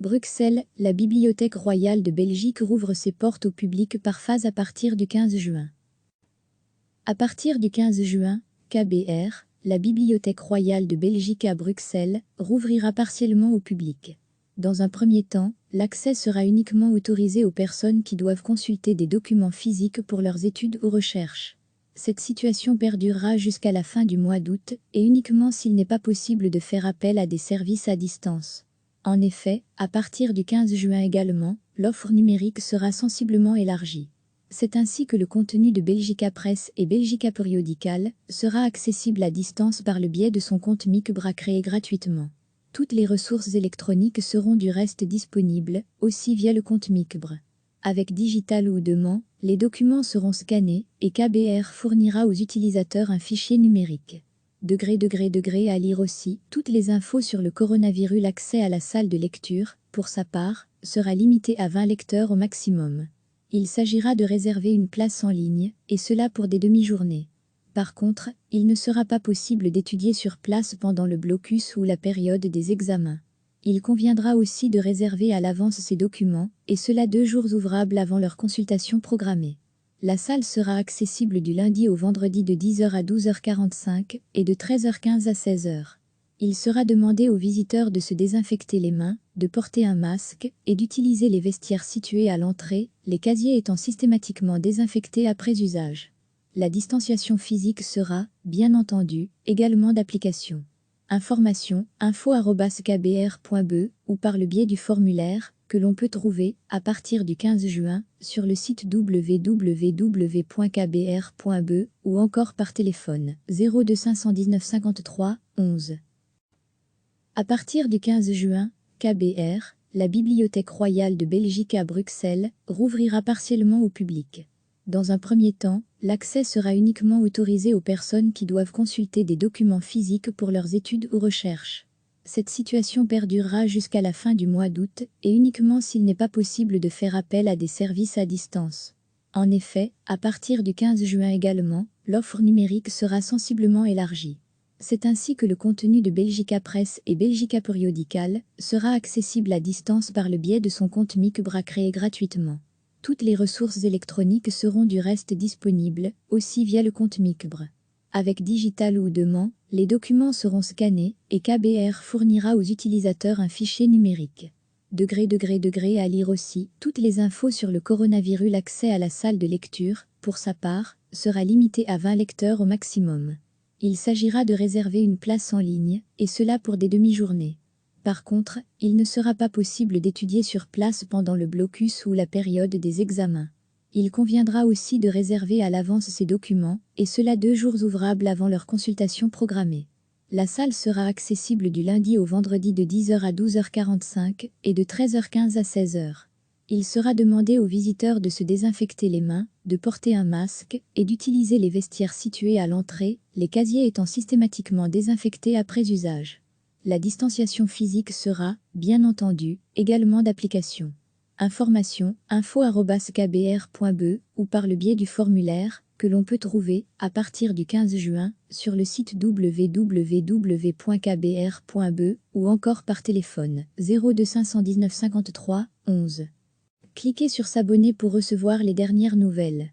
Bruxelles, la Bibliothèque royale de Belgique rouvre ses portes au public par phase à partir du 15 juin. À partir du 15 juin, KBR, la Bibliothèque royale de Belgique à Bruxelles, rouvrira partiellement au public. Dans un premier temps, l'accès sera uniquement autorisé aux personnes qui doivent consulter des documents physiques pour leurs études ou recherches. Cette situation perdurera jusqu'à la fin du mois d'août, et uniquement s'il n'est pas possible de faire appel à des services à distance. En effet, à partir du 15 juin également, l'offre numérique sera sensiblement élargie. C'est ainsi que le contenu de Belgica Press et Belgica Periodical sera accessible à distance par le biais de son compte Micbra créé gratuitement. Toutes les ressources électroniques seront du reste disponibles, aussi via le compte Micbre. Avec Digital ou Demand, les documents seront scannés et KBR fournira aux utilisateurs un fichier numérique. À lire aussi, toutes les infos sur le coronavirus. L'accès à la salle de lecture, pour sa part, sera limité à 20 lecteurs au maximum. Il s'agira de réserver une place en ligne, et cela pour des demi-journées. Par contre, il ne sera pas possible d'étudier sur place pendant le blocus ou la période des examens. Il conviendra aussi de réserver à l'avance ces documents, et cela 2 jours ouvrables avant leur consultation programmée. La salle sera accessible du lundi au vendredi de 10h à 12h45 et de 13h15 à 16h. Il sera demandé aux visiteurs de se désinfecter les mains, de porter un masque et d'utiliser les vestiaires situés à l'entrée, les casiers étant systématiquement désinfectés après usage. La distanciation physique sera, bien entendu, également d'application. Information info@kbr.be ou par le biais du formulaire que l'on peut trouver, à partir du 15 juin, sur le site www.kbr.be ou encore par téléphone 02 519 53 11. À partir du 15 juin, KBR, la Bibliothèque royale de Belgique à Bruxelles, rouvrira partiellement au public. Dans un premier temps, l'accès sera uniquement autorisé aux personnes qui doivent consulter des documents physiques pour leurs études ou recherches. Cette situation perdurera jusqu'à la fin du mois d'août, et uniquement s'il n'est pas possible de faire appel à des services à distance. En effet, à partir du 15 juin également, l'offre numérique sera sensiblement élargie. C'est ainsi que le contenu de Belgica Press et Belgica Periodical sera accessible à distance par le biais de son compte Micbra créé gratuitement. Toutes les ressources électroniques seront du reste disponibles, aussi via le compte Micbre. Avec Digital ou Demand, les documents seront scannés et KBR fournira aux utilisateurs un fichier numérique. À lire aussi, toutes les infos sur le coronavirus. L'accès à la salle de lecture, pour sa part, sera limité à 20 lecteurs au maximum. Il s'agira de réserver une place en ligne, et cela pour des demi-journées. Par contre, il ne sera pas possible d'étudier sur place pendant le blocus ou la période des examens. Il conviendra aussi de réserver à l'avance ces documents, et cela 2 jours ouvrables avant leur consultation programmée. La salle sera accessible du lundi au vendredi de 10h à 12h45 et de 13h15 à 16h. Il sera demandé aux visiteurs de se désinfecter les mains, de porter un masque et d'utiliser les vestiaires situés à l'entrée, les casiers étant systématiquement désinfectés après usage. La distanciation physique sera, bien entendu, également d'application. Information info@kbr.be ou par le biais du formulaire que l'on peut trouver, à partir du 15 juin, sur le site www.kbr.be ou encore par téléphone 02 519 53 11. Cliquez sur s'abonner pour recevoir les dernières nouvelles.